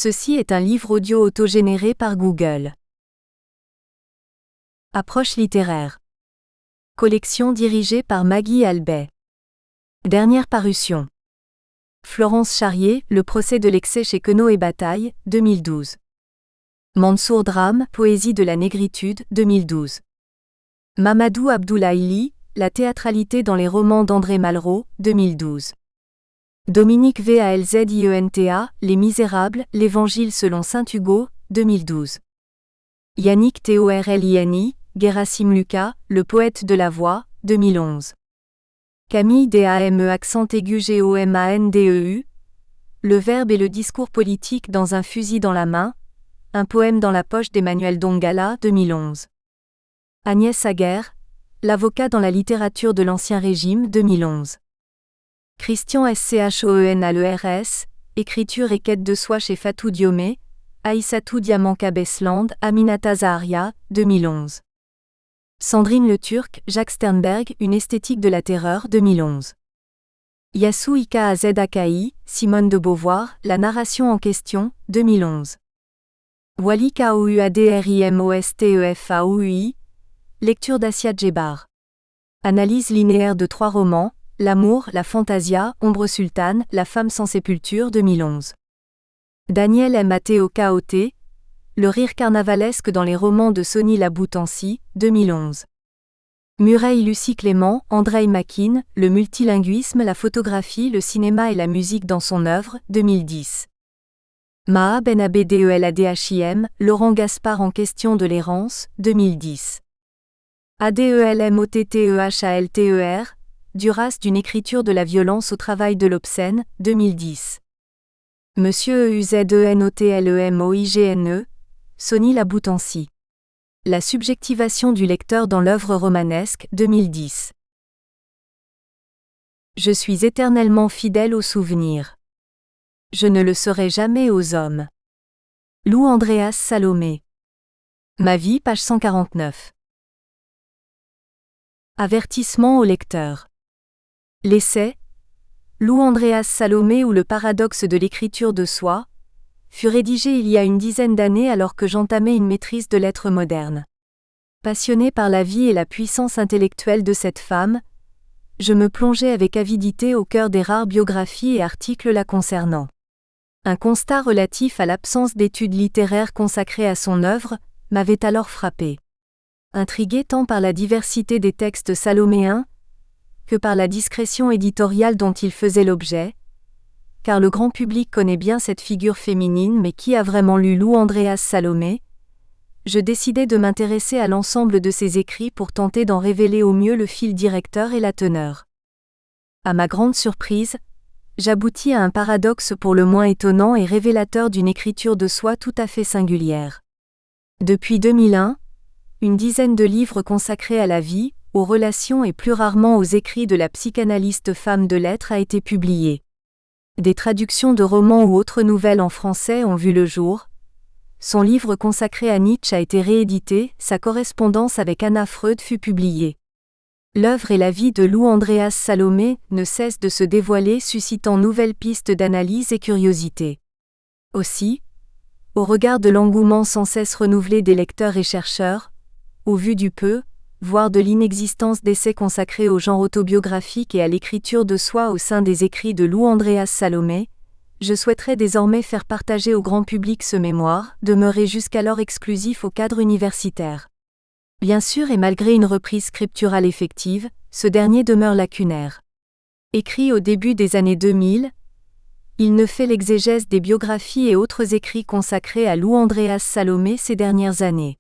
Ceci est un livre audio autogénéré par Google. Approche littéraire. Collection dirigée par Maggie Albet. Dernière parution. Florence Charrier, Le procès de l'excès chez Queneau et Bataille, 2012. Mansour Drame, Poésie de la négritude, 2012. Mamadou Abdoulaye, La théâtralité dans les romans d'André Malraux, 2012. Dominique Valzenta, Les Misérables, l'Évangile selon saint Hugo, 2012. Yannick Torliani, Gerasim Lucas, Le poète de la voix, 2011. Camille Dame accent aigu Gomandeu, Le verbe et le discours politique dans un fusil dans la main, un poème dans la poche d'Emmanuel Dongala, 2011. Agnès Aguerre, L'avocat dans la littérature de l'Ancien Régime, 2011. Christian Schonalers, Écriture et quête de soi chez Fatou Diomé, Aïssatou Diamanka Besland, Aminata Zaharia, 2011. Sandrine Le Turc, Jacques Sternberg, Une esthétique de la terreur, 2011. Yassou Ika Akai, Simone de Beauvoir, La narration en question, 2011. Wally Kaouadrimosteffaoui, Lecture d'Assia Djebar. Analyse linéaire de 3 romans, L'amour, la fantasia, Ombre sultane, La femme sans sépulture, 2011. Daniel Mateo Kaoté, Le rire carnavalesque dans les romans de Sonny Laboutancy, 2011. Murray Lucie Clément, Andrei Makin, Le multilinguisme, la photographie, le cinéma et la musique dans son œuvre, 2010. Maha Benabedel, Laurent Gaspard en question de l'errance, 2010. Adelmottehalter, Duras d'une écriture de la violence au travail de l'obscène, 2010. Monsieur Euzenotlmoigne, Sonny Laboutancy. La subjectivation du lecteur dans l'œuvre romanesque, 2010. Je suis éternellement fidèle aux souvenirs. Je ne le serai jamais aux hommes. Lou Andréas Salomé. Ma vie, page 149. Avertissement au lecteur. L'essai Lou Andréas Salomé ou le paradoxe de l'écriture de soi fut rédigé il y a une dizaine d'années alors que j'entamais une maîtrise de lettres modernes. Passionné par la vie et la puissance intellectuelle de cette femme, je me plongeais avec avidité au cœur des rares biographies et articles la concernant. Un constat relatif à l'absence d'études littéraires consacrées à son œuvre m'avait alors frappé. Intrigué tant par la diversité des textes saloméens que par la discrétion éditoriale dont il faisait l'objet, car le grand public connaît bien cette figure féminine mais qui a vraiment lu Lou Andréas Salomé, je décidai de m'intéresser à l'ensemble de ses écrits pour tenter d'en révéler au mieux le fil directeur et la teneur. À ma grande surprise, j'aboutis à un paradoxe pour le moins étonnant et révélateur d'une écriture de soi tout à fait singulière. Depuis 2001, une dizaine de livres consacrés à la vie, aux relations et plus rarement aux écrits de la psychanalyste femme de lettres a été publiée. Des traductions de romans ou autres nouvelles en français ont vu le jour. Son livre consacré à Nietzsche a été réédité, sa correspondance avec Anna Freud fut publiée. L'œuvre et la vie de Lou Andréas Salomé ne cessent de se dévoiler, suscitant nouvelles pistes d'analyse et curiosité. Aussi, au regard de l'engouement sans cesse renouvelé des lecteurs et chercheurs, au vu du peu, voire de l'inexistence d'essais consacrés au genre autobiographique et à l'écriture de soi au sein des écrits de Lou Andréas Salomé, je souhaiterais désormais faire partager au grand public ce mémoire, demeuré jusqu'alors exclusif au cadre universitaire. Bien sûr et malgré une reprise scripturale effective, ce dernier demeure lacunaire. Écrit au début des années 2000, il ne fait l'exégèse des biographies et autres écrits consacrés à Lou Andréas Salomé ces dernières années.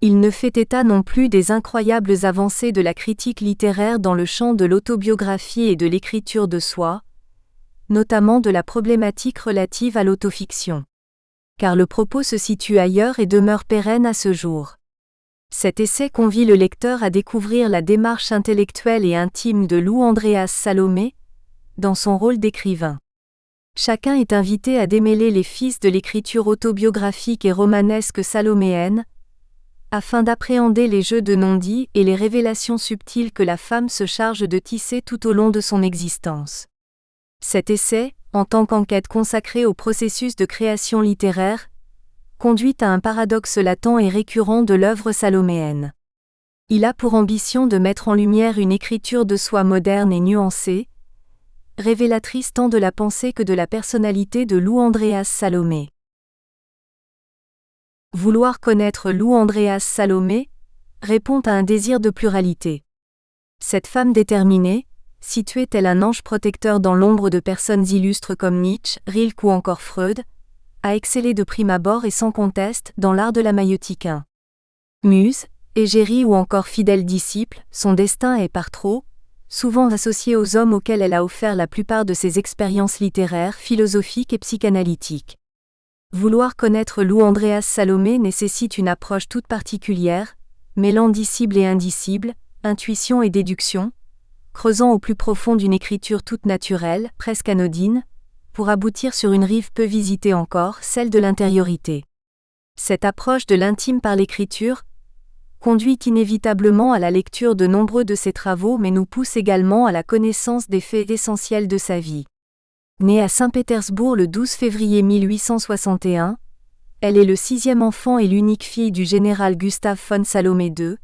Il ne fait état non plus des incroyables avancées de la critique littéraire dans le champ de l'autobiographie et de l'écriture de soi, notamment de la problématique relative à l'autofiction. Car le propos se situe ailleurs et demeure pérenne à ce jour. Cet essai convie le lecteur à découvrir la démarche intellectuelle et intime de Lou Andréas Salomé, dans son rôle d'écrivain. Chacun est invité à démêler les fils de l'écriture autobiographique et romanesque saloméenne, afin d'appréhender les jeux de non-dits et les révélations subtiles que la femme se charge de tisser tout au long de son existence. Cet essai, en tant qu'enquête consacrée au processus de création littéraire, conduit à un paradoxe latent et récurrent de l'œuvre saloméenne. Il a pour ambition de mettre en lumière une écriture de soi moderne et nuancée, révélatrice tant de la pensée que de la personnalité de Lou Andréas Salomé. Vouloir connaître Lou Andréas Salomé répond à un désir de pluralité. Cette femme déterminée, située tel un ange protecteur dans l'ombre de personnes illustres comme Nietzsche, Rilke ou encore Freud, a excellé de prime abord et sans conteste dans l'art de la maïeutique. Muse, égérie ou encore fidèle disciple, son destin est par trop souvent associé aux hommes auxquels elle a offert la plupart de ses expériences littéraires, philosophiques et psychanalytiques. Vouloir connaître Lou Andréas Salomé nécessite une approche toute particulière, mêlant disciple et indicible, intuition et déduction, creusant au plus profond d'une écriture toute naturelle, presque anodine, pour aboutir sur une rive peu visitée encore, celle de l'intériorité. Cette approche de l'intime par l'écriture conduit inévitablement à la lecture de nombreux de ses travaux mais nous pousse également à la connaissance des faits essentiels de sa vie. Née à Saint-Pétersbourg le 12 février 1861, elle est le 6e enfant et l'unique fille du général Gustave von Salomé II,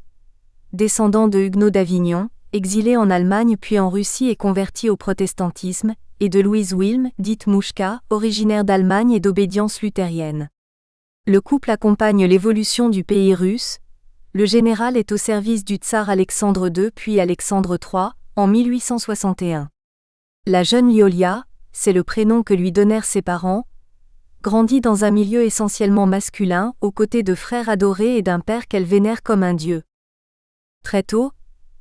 descendant de Huguenot d'Avignon, exilé en Allemagne puis en Russie et converti au protestantisme, et de Louise Wilm, dite Mouchka, originaire d'Allemagne et d'obédience luthérienne. Le couple accompagne l'évolution du pays russe. Le général est au service du tsar Alexandre II puis Alexandre III, en 1861. La jeune Lyolia, c'est le prénom que lui donnèrent ses parents, grandit dans un milieu essentiellement masculin, aux côtés de frères adorés et d'un père qu'elle vénère comme un dieu. Très tôt,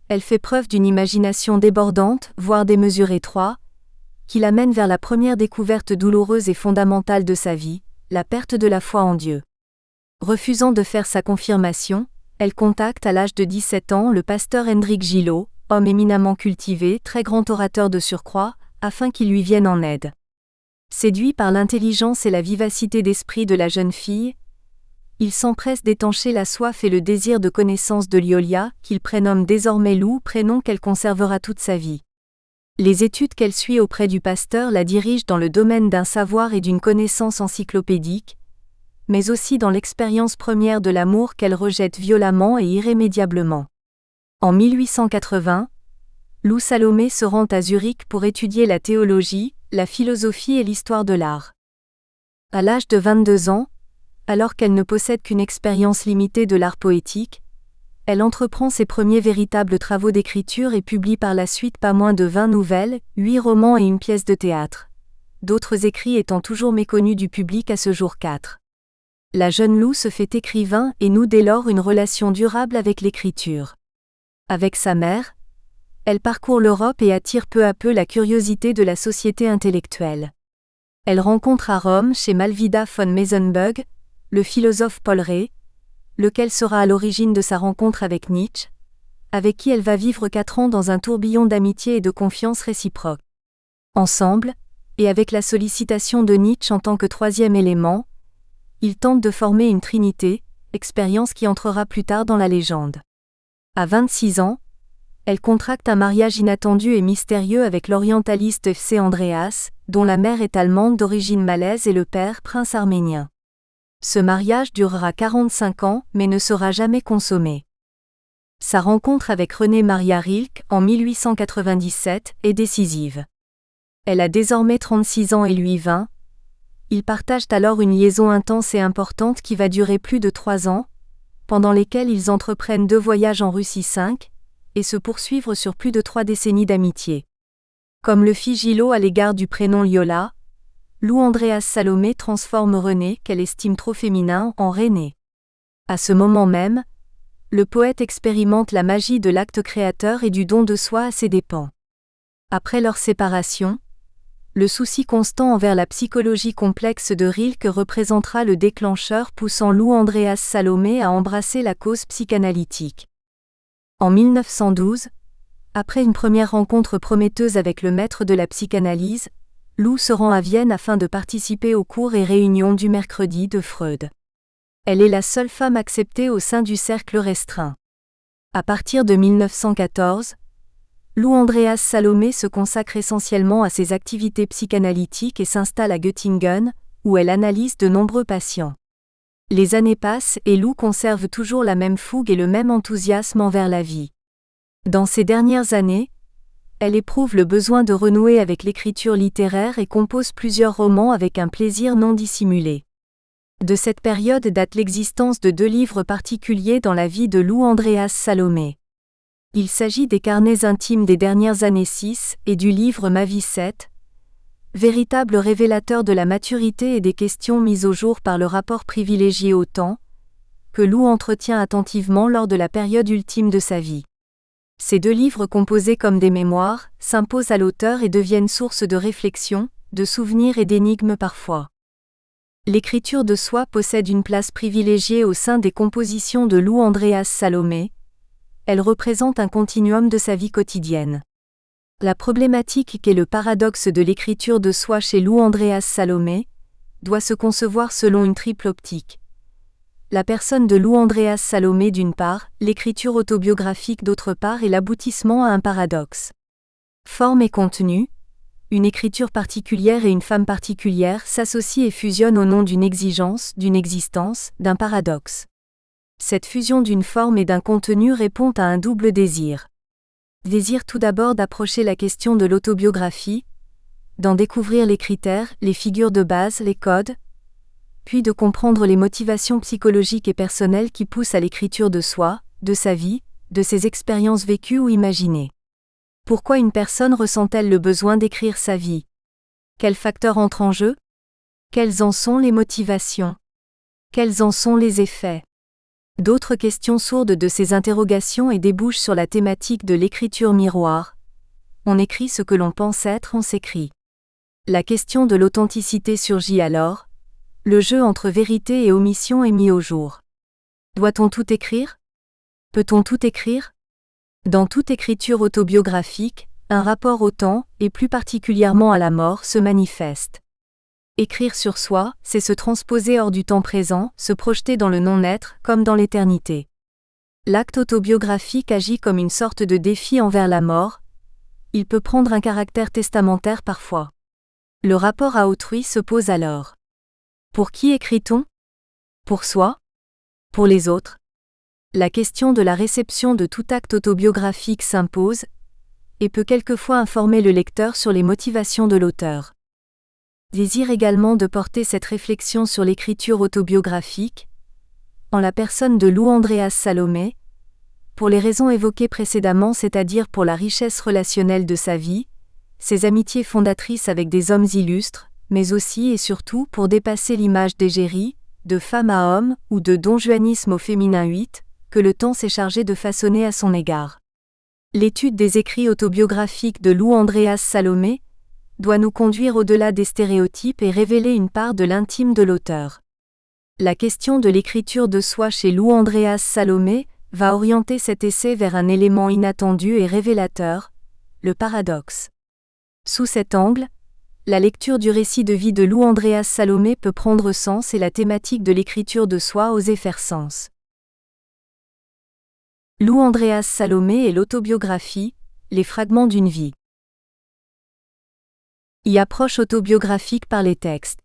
elle fait preuve d'une imagination débordante, voire démesurée étroite, qui l'amène vers la première découverte douloureuse et fondamentale de sa vie, la perte de la foi en Dieu. Refusant de faire sa confirmation, elle contacte à l'âge de 17 ans le pasteur Hendrik Gillot, homme éminemment cultivé, très grand orateur de surcroît, afin qu'il lui vienne en aide. Séduit par l'intelligence et la vivacité d'esprit de la jeune fille, il s'empresse d'étancher la soif et le désir de connaissance de Lyolia, qu'il prénomme désormais Lou, prénom qu'elle conservera toute sa vie. Les études qu'elle suit auprès du pasteur la dirigent dans le domaine d'un savoir et d'une connaissance encyclopédique, mais aussi dans l'expérience première de l'amour qu'elle rejette violemment et irrémédiablement. En 1880, Lou Salomé se rend à Zurich pour étudier la théologie, la philosophie et l'histoire de l'art. À l'âge de 22 ans, alors qu'elle ne possède qu'une expérience limitée de l'art poétique, elle entreprend ses premiers véritables travaux d'écriture et publie par la suite pas moins de 20 nouvelles, 8 romans et une pièce de théâtre. D'autres écrits étant toujours méconnus du public à ce jour 4. La jeune Lou se fait écrivain et noue dès lors une relation durable avec l'écriture. Avec sa mère, elle parcourt l'Europe et attire peu à peu la curiosité de la société intellectuelle. Elle rencontre à Rome chez Malvida von Meysenbug, le philosophe Paul Rée, lequel sera à l'origine de sa rencontre avec Nietzsche, avec qui elle va vivre 4 ans dans un tourbillon d'amitié et de confiance réciproque. Ensemble, et avec la sollicitation de Nietzsche en tant que 3e élément, ils tentent de former une trinité, expérience qui entrera plus tard dans la légende. À 26 ans, elle contracte un mariage inattendu et mystérieux avec l'orientaliste F.C. Andreas, dont la mère est allemande d'origine malaise et le père prince arménien. Ce mariage durera 45 ans mais ne sera jamais consommé. Sa rencontre avec René Maria Rilke, en 1897, est décisive. Elle a désormais 36 ans et lui 20. Ils partagent alors une liaison intense et importante qui va durer plus de 3 ans, pendant lesquels ils entreprennent 2 voyages en Russie 5, et se poursuivre sur plus de 3 décennies d'amitié. Comme le fit Gillot à l'égard du prénom Lyola, Lou Andréas Salomé transforme René, qu'elle estime trop féminin, en René. À ce moment même, le poète expérimente la magie de l'acte créateur et du don de soi à ses dépens. Après leur séparation, le souci constant envers la psychologie complexe de Rilke représentera le déclencheur poussant Lou Andréas Salomé à embrasser la cause psychanalytique. En 1912, après une première rencontre prometteuse avec le maître de la psychanalyse, Lou se rend à Vienne afin de participer aux cours et réunions du mercredi de Freud. Elle est la seule femme acceptée au sein du cercle restreint. À partir de 1914, Lou Andreas Salomé se consacre essentiellement à ses activités psychanalytiques et s'installe à Göttingen, où elle analyse de nombreux patients. Les années passent et Lou conserve toujours la même fougue et le même enthousiasme envers la vie. Dans ces dernières années, elle éprouve le besoin de renouer avec l'écriture littéraire et compose plusieurs romans avec un plaisir non dissimulé. De cette période date l'existence de 2 livres particuliers dans la vie de Lou Andreas Salomé. Il s'agit des carnets intimes des dernières années 6 et du livre Ma vie 7, véritable révélateur de la maturité et des questions mises au jour par le rapport privilégié au temps, que Lou entretient attentivement lors de la période ultime de sa vie. Ces 2 livres composés comme des mémoires, s'imposent à l'auteur et deviennent source de réflexion, de souvenirs et d'énigmes parfois. L'écriture de soi possède une place privilégiée au sein des compositions de Lou Andreas Salomé. Elle représente un continuum de sa vie quotidienne. La problématique qu'est le paradoxe de l'écriture de soi chez Lou Andreas Salomé doit se concevoir selon une triple optique. La personne de Lou Andreas Salomé d'une part, l'écriture autobiographique d'autre part et l'aboutissement à un paradoxe. Forme et contenu, une écriture particulière et une femme particulière s'associent et fusionnent au nom d'une exigence, d'une existence, d'un paradoxe. Cette fusion d'une forme et d'un contenu répond à un double désir. Désir tout d'abord d'approcher la question de l'autobiographie, d'en découvrir les critères, les figures de base, les codes, puis de comprendre les motivations psychologiques et personnelles qui poussent à l'écriture de soi, de sa vie, de ses expériences vécues ou imaginées. Pourquoi une personne ressent-elle le besoin d'écrire sa vie? Quels facteurs entrent en jeu? Quelles en sont les motivations? Quels en sont les effets? D'autres questions sourdes de ces interrogations et débouchent sur la thématique de l'écriture miroir. On écrit ce que l'on pense être, on s'écrit. La question de l'authenticité surgit alors. Le jeu entre vérité et omission est mis au jour. Doit-on tout écrire? Peut-on tout écrire? Dans toute écriture autobiographique, un rapport au temps, et plus particulièrement à la mort, se manifeste. Écrire sur soi, c'est se transposer hors du temps présent, se projeter dans le non-être, comme dans l'éternité. L'acte autobiographique agit comme une sorte de défi envers la mort. Il peut prendre un caractère testamentaire parfois. Le rapport à autrui se pose alors. Pour qui écrit-on? Pour soi? Pour les autres? La question de la réception de tout acte autobiographique s'impose, et peut quelquefois informer le lecteur sur les motivations de l'auteur. Désire également de porter cette réflexion sur l'écriture autobiographique, en la personne de Lou Andreas Salomé, pour les raisons évoquées précédemment, c'est-à-dire pour la richesse relationnelle de sa vie, ses amitiés fondatrices avec des hommes illustres, mais aussi et surtout pour dépasser l'image d'égérie, de femme à homme ou de donjuanisme au féminin 8, que le temps s'est chargé de façonner à son égard. L'étude des écrits autobiographiques de Lou Andreas Salomé doit nous conduire au-delà des stéréotypes et révéler une part de l'intime de l'auteur. La question de l'écriture de soi chez Lou Andreas Salomé va orienter cet essai vers un élément inattendu et révélateur, le paradoxe. Sous cet angle, la lecture du récit de vie de Lou Andreas Salomé peut prendre sens et la thématique de l'écriture de soi oser faire sens. Lou Andreas Salomé et l'autobiographie, les fragments d'une vie. Y approche autobiographique par les textes.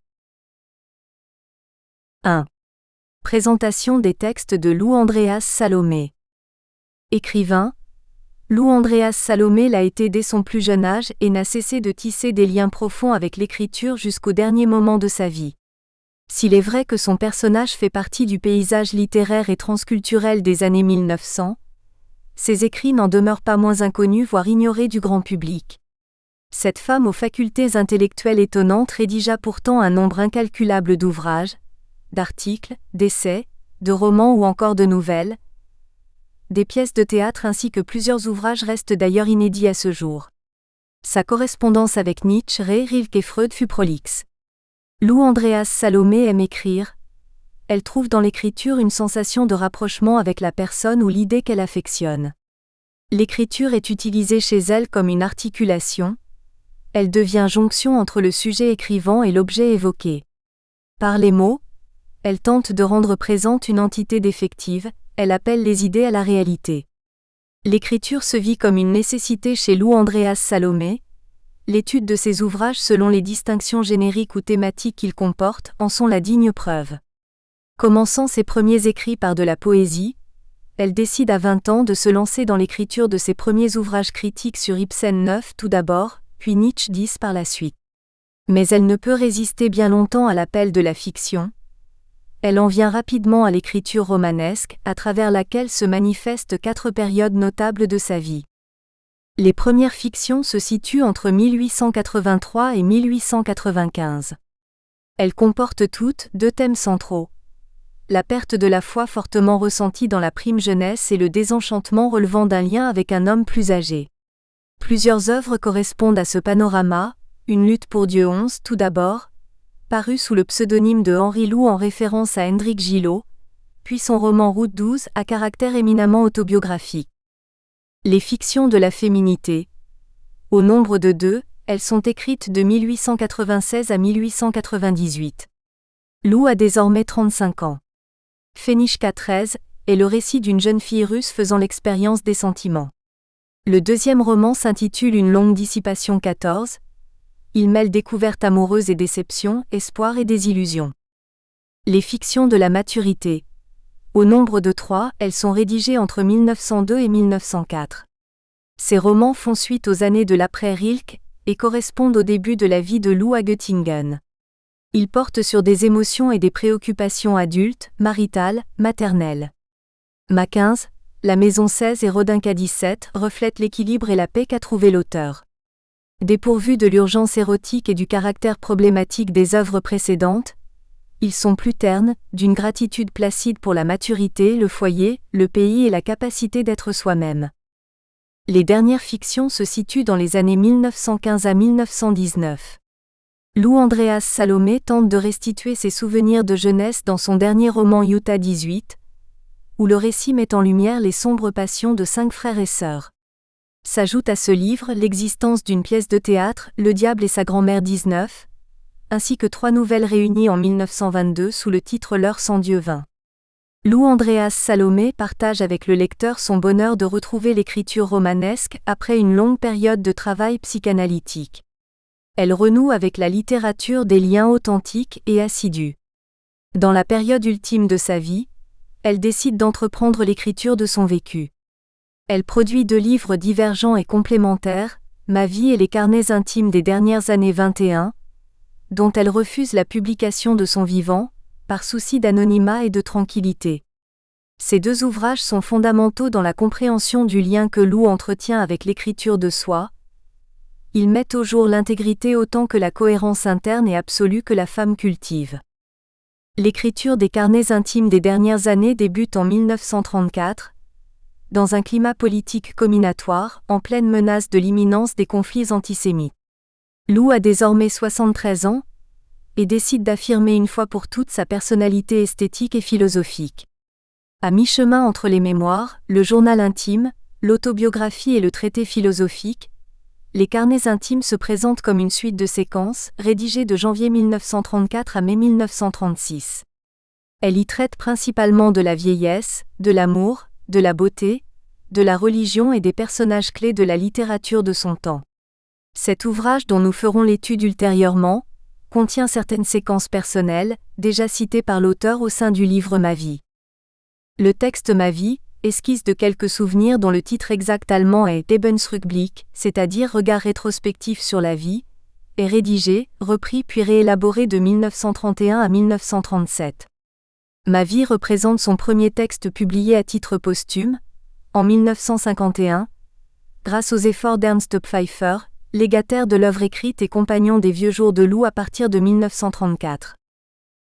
1. Présentation des textes de Lou Andreas Salomé. Écrivain, Lou Andreas Salomé l'a été dès son plus jeune âge et n'a cessé de tisser des liens profonds avec l'écriture jusqu'au dernier moment de sa vie. S'il est vrai que son personnage fait partie du paysage littéraire et transculturel des années 1900, ses écrits n'en demeurent pas moins inconnus voire ignorés du grand public. Cette femme aux facultés intellectuelles étonnantes rédigea pourtant un nombre incalculable d'ouvrages, d'articles, d'essais, de romans ou encore de nouvelles. Des pièces de théâtre ainsi que plusieurs ouvrages restent d'ailleurs inédits à ce jour. Sa correspondance avec Nietzsche, Rilke et Freud fut prolixe. Lou Andreas Salomé aime écrire. Elle trouve dans l'écriture une sensation de rapprochement avec la personne ou l'idée qu'elle affectionne. L'écriture est utilisée chez elle comme une articulation. Elle devient jonction entre le sujet écrivant et l'objet évoqué. Par les mots, elle tente de rendre présente une entité défective, elle appelle les idées à la réalité. L'écriture se vit comme une nécessité chez Lou Andreas Salomé. L'étude de ses ouvrages selon les distinctions génériques ou thématiques qu'ils comportent en sont la digne preuve. Commençant ses premiers écrits par de la poésie, elle décide à 20 ans de se lancer dans l'écriture de ses premiers ouvrages critiques sur Ibsen 9 tout d'abord, puis Nietzsche 10 par la suite. Mais elle ne peut résister bien longtemps à l'appel de la fiction. Elle en vient rapidement à l'écriture romanesque, à travers laquelle se manifestent 4 périodes notables de sa vie. Les premières fictions se situent entre 1883 et 1895. Elles comportent toutes 2 thèmes centraux. La perte de la foi fortement ressentie dans la prime jeunesse et le désenchantement relevant d'un lien avec un homme plus âgé. Plusieurs œuvres correspondent à ce panorama, Une lutte pour Dieu 11 tout d'abord, paru sous le pseudonyme de Henri Lou en référence à Hendrik Gillot, puis son roman Route 12 à caractère éminemment autobiographique. Les fictions de la féminité. Au nombre de 2, elles sont écrites de 1896 à 1898. Lou a désormais 35 ans. Fenichka 13 est le récit d'une jeune fille russe faisant l'expérience des sentiments. Le deuxième roman s'intitule Une longue dissipation 14. Il mêle découvertes amoureuses et déceptions, espoir et désillusion. Les fictions de la maturité. Au nombre de 3, elles sont rédigées entre 1902 et 1904. Ces romans font suite aux années de l'après-Rilke et correspondent au début de la vie de Lou à Göttingen. Ils portent sur des émotions et des préoccupations adultes, maritales, maternelles. Ma 15, La Maison 16 et Rodinka 17 reflètent l'équilibre et la paix qu'a trouvé l'auteur. Dépourvus de l'urgence érotique et du caractère problématique des œuvres précédentes, ils sont plus ternes, d'une gratitude placide pour la maturité, le foyer, le pays et la capacité d'être soi-même. Les dernières fictions se situent dans les années 1915 à 1919. Lou Andreas Salomé tente de restituer ses souvenirs de jeunesse dans son dernier roman Utah 18, où le récit met en lumière les sombres passions de 5 frères et sœurs. S'ajoute à ce livre l'existence d'une pièce de théâtre, Le Diable et sa grand-mère 19, ainsi que 3 nouvelles réunies en 1922 sous le titre L'heure sans Dieu 20. Lou Andreas Salomé partage avec le lecteur son bonheur de retrouver l'écriture romanesque après une longue période de travail psychanalytique. Elle renoue avec la littérature des liens authentiques et assidus. Dans la période ultime de sa vie, elle décide d'entreprendre l'écriture de son vécu. Elle produit 2 livres divergents et complémentaires, Ma vie et les carnets intimes des dernières années 21, dont elle refuse la publication de son vivant, par souci d'anonymat et de tranquillité. Ces 2 ouvrages sont fondamentaux dans la compréhension du lien que Lou entretient avec l'écriture de soi. Ils mettent au jour l'intégrité autant que la cohérence interne et absolue que la femme cultive. L'écriture des carnets intimes des dernières années débute en 1934, dans un climat politique comminatoire, en pleine menace de l'imminence des conflits antisémites. Lou a désormais 73 ans, et décide d'affirmer une fois pour toutes sa personnalité esthétique et philosophique. À mi-chemin entre les mémoires, le journal intime, l'autobiographie et le traité philosophique, les carnets intimes se présentent comme une suite de séquences, rédigées de janvier 1934 à mai 1936. Elle y traite principalement de la vieillesse, de l'amour, de la beauté, de la religion et des personnages clés de la littérature de son temps. Cet ouvrage dont nous ferons l'étude ultérieurement, contient certaines séquences personnelles, déjà citées par l'auteur au sein du livre Ma vie. Le texte Ma vie, esquisse de quelques souvenirs dont le titre exact allemand est Lebensrückblick, c'est-à-dire regard rétrospectif sur la vie, est rédigé, repris puis réélaboré de 1931 à 1937. Ma vie représente son premier texte publié à titre posthume, en 1951, grâce aux efforts d'Ernst Pfeiffer, légataire de l'œuvre écrite et compagnon des vieux jours de Lou à partir de 1934.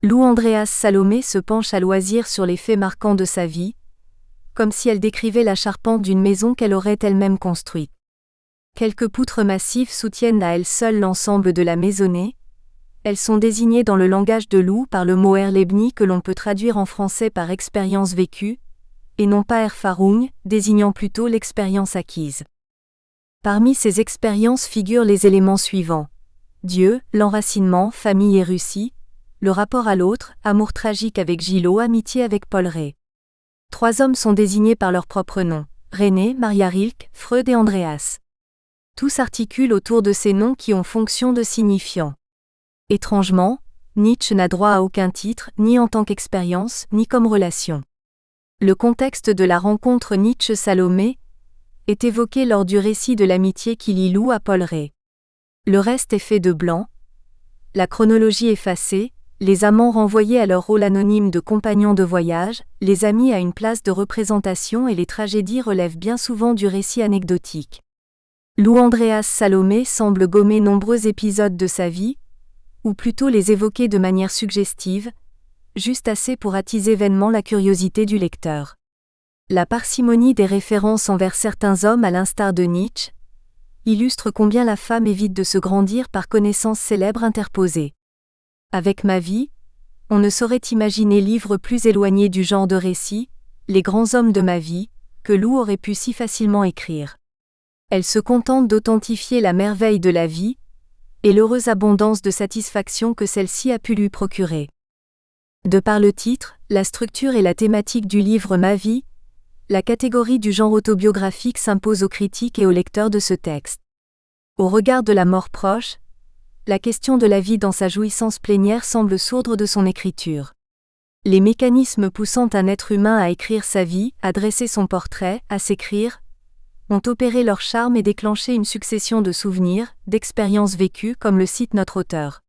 Lou Andreas Salomé se penche à loisir sur les faits marquants de sa vie, comme si elle décrivait la charpente d'une maison qu'elle aurait elle-même construite. Quelques poutres massives soutiennent à elles seules l'ensemble de la maisonnée. Elles sont désignées dans le langage de Lou par le mot Erlebnis que l'on peut traduire en français par expérience vécue, et non pas Erfahrung, désignant plutôt l'expérience acquise. Parmi ces expériences figurent les éléments suivants: Dieu, l'enracinement, famille et Russie, le rapport à l'autre, amour tragique avec Gillot, amitié avec Paul Ray. 3 hommes sont désignés par leur propre nom: René, Maria Rilke, Freud et Andreas. Tous articulent autour de ces noms qui ont fonction de signifiants. Étrangement, Nietzsche n'a droit à aucun titre, ni en tant qu'expérience, ni comme relation. Le contexte de la rencontre Nietzsche-Salomé est évoqué lors du récit de l'amitié qu'il y loue à Paul Ray. Le reste est fait de blanc, la chronologie effacée, les amants renvoyés à leur rôle anonyme de compagnons de voyage, les amis à une place de représentation et les tragédies relèvent bien souvent du récit anecdotique. Lou Andreas Salomé semble gommer nombreux épisodes de sa vie, ou plutôt les évoquer de manière suggestive, juste assez pour attiser vainement la curiosité du lecteur. La parcimonie des références envers certains hommes à l'instar de Nietzsche illustre combien la femme évite de se grandir par connaissances célèbres interposées. Avec Ma vie, on ne saurait imaginer livre plus éloigné du genre de récit, Les grands hommes de ma vie, que Lou aurait pu si facilement écrire. Elle se contente d'authentifier la merveille de la vie et l'heureuse abondance de satisfaction que celle-ci a pu lui procurer. De par le titre, la structure et la thématique du livre Ma vie, la catégorie du genre autobiographique s'impose aux critiques et aux lecteurs de ce texte. Au regard de la mort proche, la question de la vie dans sa jouissance plénière semble sourdre de son écriture. Les mécanismes poussant un être humain à écrire sa vie, à dresser son portrait, à s'écrire, ont opéré leur charme et déclenché une succession de souvenirs, d'expériences vécues, comme le cite notre auteur.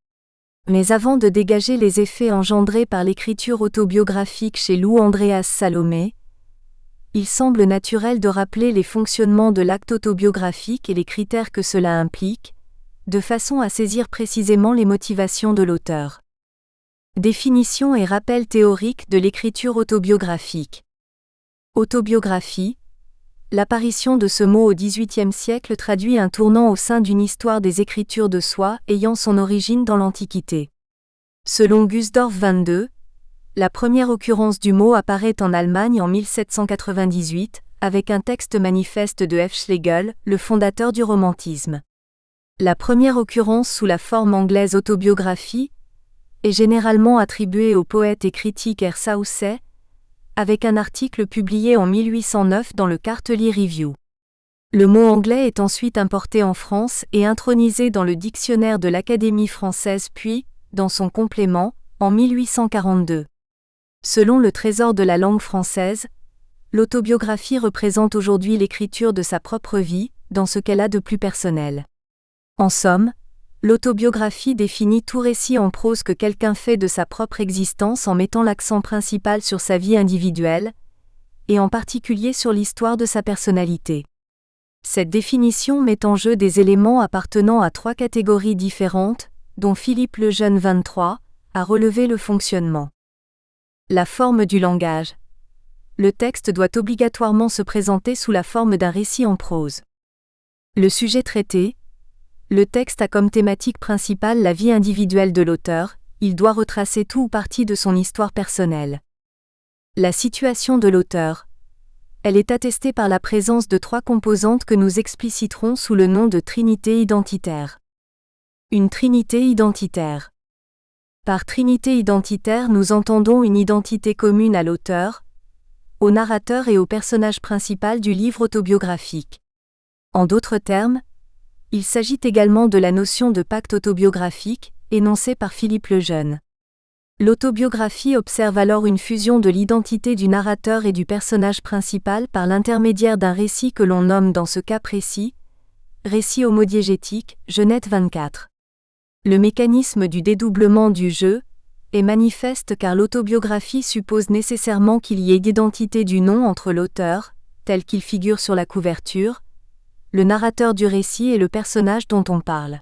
Mais avant de dégager les effets engendrés par l'écriture autobiographique chez Lou Andreas Salomé, il semble naturel de rappeler les fonctionnements de l'acte autobiographique et les critères que cela implique, de façon à saisir précisément les motivations de l'auteur. Définition et rappel théorique de l'écriture autobiographique. Autobiographie. L'apparition de ce mot au XVIIIe siècle traduit un tournant au sein d'une histoire des écritures de soi ayant son origine dans l'Antiquité. Selon Gusdorf 22, la première occurrence du mot apparaît en Allemagne en 1798, avec un texte manifeste de F. Schlegel, le fondateur du romantisme. La première occurrence sous la forme anglaise autobiographie est généralement attribuée au poète et critique R. Southey, avec un article publié en 1809 dans le Quarterly Review. Le mot anglais est ensuite importé en France et intronisé dans le dictionnaire de l'Académie française puis, dans son complément, en 1842. Selon le Trésor de la langue française, l'autobiographie représente aujourd'hui l'écriture de sa propre vie, dans ce qu'elle a de plus personnel. En somme, l'autobiographie définit tout récit en prose que quelqu'un fait de sa propre existence en mettant l'accent principal sur sa vie individuelle, et en particulier sur l'histoire de sa personnalité. Cette définition met en jeu des éléments appartenant à trois catégories différentes, dont Philippe Lejeune 23 a relevé le fonctionnement. La forme du langage. Le texte doit obligatoirement se présenter sous la forme d'un récit en prose. Le sujet traité. Le texte a comme thématique principale la vie individuelle de l'auteur, il doit retracer tout ou partie de son histoire personnelle. La situation de l'auteur. Elle est attestée par la présence de trois composantes que nous expliciterons sous le nom de trinité identitaire. Une trinité identitaire. Par trinité identitaire nous entendons une identité commune à l'auteur, au narrateur et au personnage principal du livre autobiographique. En d'autres termes, il s'agit également de la notion de pacte autobiographique, énoncée par Philippe Lejeune. L'autobiographie observe alors une fusion de l'identité du narrateur et du personnage principal par l'intermédiaire d'un récit que l'on nomme dans ce cas précis, récit homodiégétique, Genèse 24. Le mécanisme du dédoublement du jeu est manifeste car l'autobiographie suppose nécessairement qu'il y ait d'identité du nom entre l'auteur, tel qu'il figure sur la couverture, le narrateur du récit et le personnage dont on parle.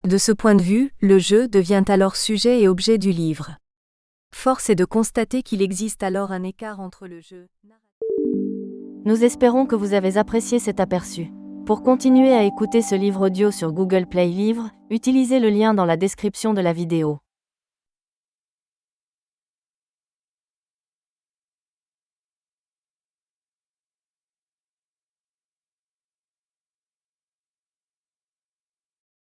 De ce point de vue, le jeu devient alors sujet et objet du livre. Force est de constater qu'il existe alors un écart entre le jeu. Nous espérons que vous avez apprécié cet aperçu. Pour continuer à écouter ce livre audio sur Google Play Livres, utilisez le lien dans la description de la vidéo.